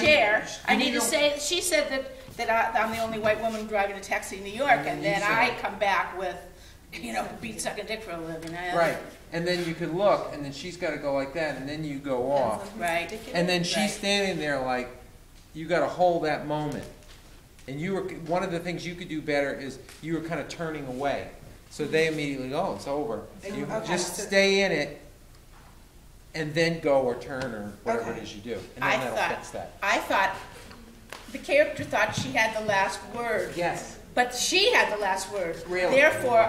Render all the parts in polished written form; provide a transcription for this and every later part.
chair. I need to say, she said that I'm the only white woman driving a taxi in New York, and then I come back with, you know, beat sucking dick for a living. Right. And then you could look, and then she's got to go like that, and then you go off. Right. And then she's standing there like, you got to hold that moment. And you were, one of the things you could do better is you were kind of turning away. So they immediately go, oh, it's over. You just stay in it, and then go or turn or whatever it is you do. And then that'll fix that. I thought, the character thought she had the last word. Yes. But she had the last word. Really? Therefore,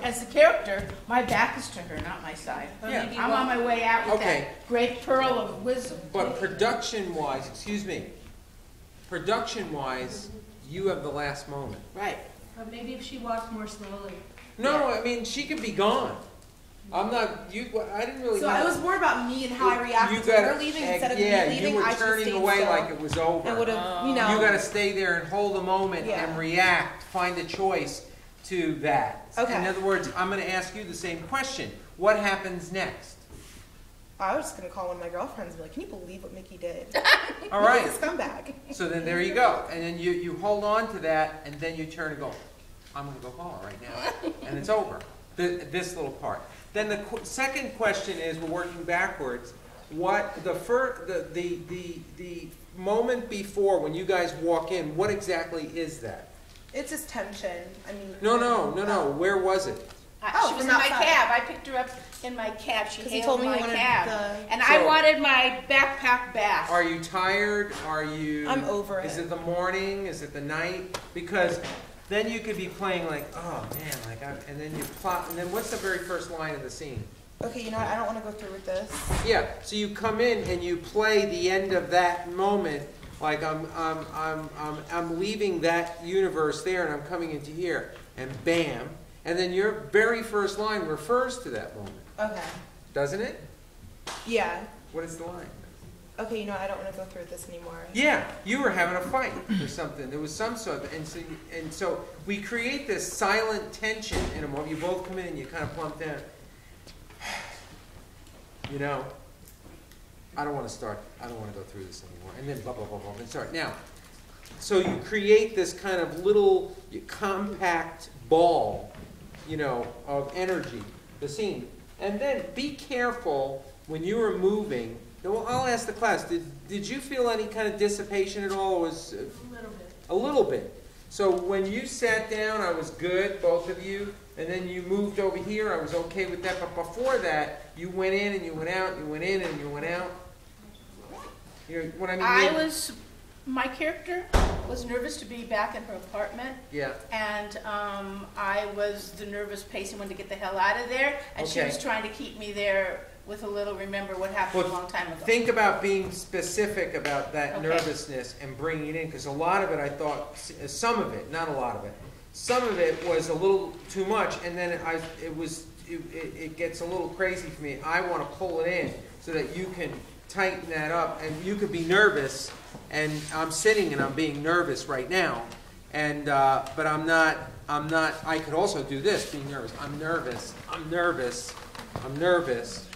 as the character, my back is to her, not my side. Yeah. I'm on my way out with that great pearl of wisdom. But production-wise, excuse me, production-wise, you have the last moment. Right. Maybe if she walked more slowly. No, I mean, she could be gone. I'm not, I didn't really So know. it was more about me and how I reacted to her leaving instead of me leaving. You were I turning away like it was over. And would have, you know. You got to stay there and hold a moment and react, find a choice to that. Okay. In other words, I'm going to ask you the same question. What happens next? I was just going to call one of my girlfriends and be like, can you believe what Mickey did? All right. He's a scumbag. So then there you go. And then you hold on to that, and then you turn and go, I'm going to go call her right now. And it's over. This little part. Then the second question is, we're working backwards. What the moment before when you guys walk in, what exactly is that? It's just tension. I mean. No. Where was it? She was in my cab. I picked her up in my cab. She hailed my cab. And so I wanted my backpack back. Are you tired? Are you... I'm over it. Is it the morning? Is it the night? Because then you could be playing like, oh man, like, and then you plot, and then what's the very first line of the scene? Okay, you know what? I don't want to go through with this. Yeah, so you come in and you play the end of that moment, like I'm leaving that universe there and I'm coming into here, and bam, and then your very first line refers to that moment. Okay. Doesn't it? Yeah. What is the line? Okay, you know what? I don't want to go through this anymore. Yeah, you were having a fight or something. There was some sort of, and so we create this silent tension in a moment. You both come in and you kind of plump down. You know, I don't want to start. I don't want to go through this anymore. And then blah blah blah blah and start now. So you create this kind of little compact ball, you know, of energy, the scene, and then be careful when you are moving. Well, I'll ask the class, did you feel any kind of dissipation at all? Or was, a little bit. A little bit. So when you sat down, I was good, both of you, and then you moved over here, I was okay with that. But before that, you went in and you went out, you went in and you went out. You know what I mean? My character was nervous to be back in her apartment. Yeah. And I was the nervous pacing one to get the hell out of there. And she was trying to keep me there with a little remember what happened a long time ago. Think about being specific about that nervousness and bringing it in, because a lot of it, I thought, some of it, not a lot of it, some of it was a little too much, and then it gets a little crazy for me. I want to pull it in so that you can tighten that up, and you could be nervous, and I'm sitting and I'm being nervous right now, and but I'm not. I could also do this, being nervous. I'm nervous.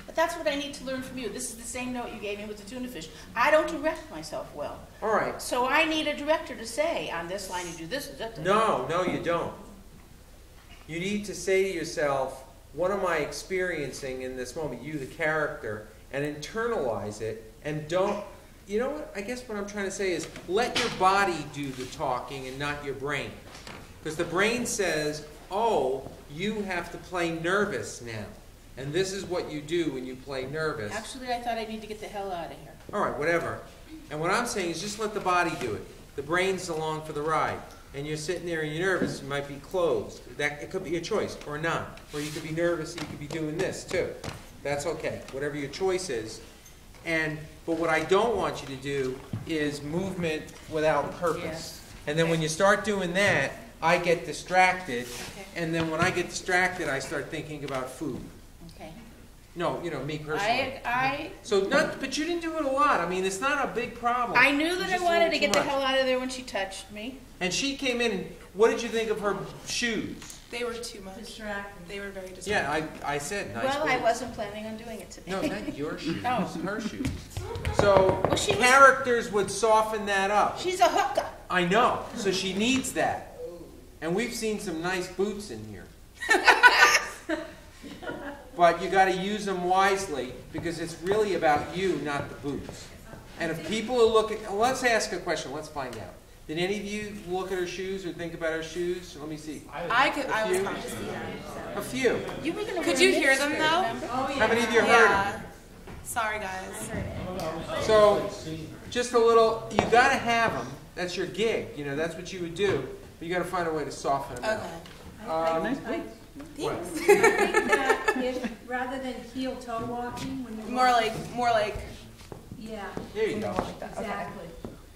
But that's what I need to learn from you. This is the same note you gave me with the tuna fish. I don't direct myself well. All right. So I need a director to say, on this line you do this. No, you don't. You need to say to yourself, what am I experiencing in this moment? You, the character, and internalize it, and don't, you know what, I guess what I'm trying to say is, let your body do the talking and not your brain. Because the brain says, oh, you have to play nervous now. And this is what you do when you play nervous. Actually, I thought I need to get the hell out of here. All right, whatever. And what I'm saying is just let the body do it. The brain's along for the ride. And you're sitting there and you're nervous, you might be closed. It could be your choice, or not. Or you could be nervous and you could be doing this too. That's okay, whatever your choice is. But what I don't want you to do is movement without purpose. Yes. And then when you start doing that, I get distracted. And then when I get distracted, I start thinking about food. Okay. No, me personally. I But you didn't do it a lot. I mean, it's not a big problem. I knew that It's I just a wanted little to too get the much. hell out of there when she touched me. And she came in, and what did you think of her shoes? They were too much. Distracting. They were very distracting. Yeah, I said nice Well, I boots. wasn't planning on doing it today. No, not your shoes. Oh. Her shoes. So Well, she was- characters would soften that up. She's a hooker. I know. So she needs that. And we've seen some nice boots in here. But you got to use them wisely because it's really about you, not the boots. And if people are looking, let's ask a question. Let's find out. Did any of you look at her shoes or think about her shoes? Let me see. I was few? conscious. A few. You were gonna Could wear you a hear knit them, skirt, though? remember? How many of you heard them? Sorry, guys. So, just a little, you got to have them. That's your gig. That's what you would do. But you got to find a way to soften them out. Okay. What? I think that if, rather than heel-toe walking, when you More walk, like. yeah, There you go. exactly.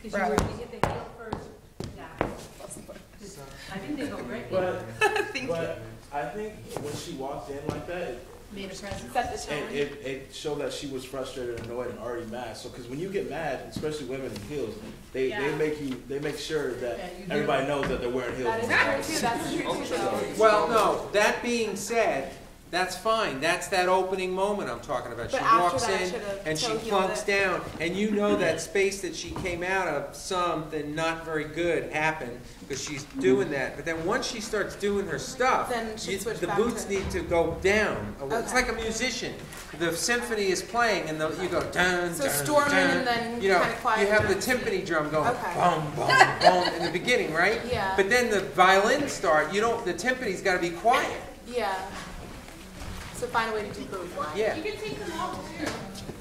Because Right. you hit the heel first. Yeah. I think they go great. But Thank but I think when she walked in like that, Made a presence. Set the tone. it showed that she was frustrated, annoyed, and already mad. So because when you get mad, especially women in heels, they make sure that everybody knows that they're wearing heels. That is true too. That's true too. Though. Well, no, that being said, that's fine. That's that opening moment I'm talking about. She But after walks that, I in should've and she toe-heeled plunks it. down, and you know that space that she came out of, something not very good happened because she's doing that. But then once she starts doing her stuff, Then she switch the back boots to- need to go down. It's Okay. like a musician. The symphony is playing, and you go dun, So dun, storm in dun. and then You know, kinda quiet you have the down. timpani drum going Okay. bum, bum, bum in the beginning, right? Yeah. But then the violins start. You don't. The timpani's got to be quiet. Yeah. So find a way to do both. Yeah. You can take them off too.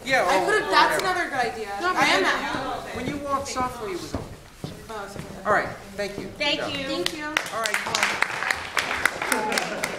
Yeah. I oh, could have. That's whatever. another good idea. No, I am but at. when you walk softly, it was on. Oh, it's okay. All right. Thank you. Thank Good job. you. Thank you. All right. Come on.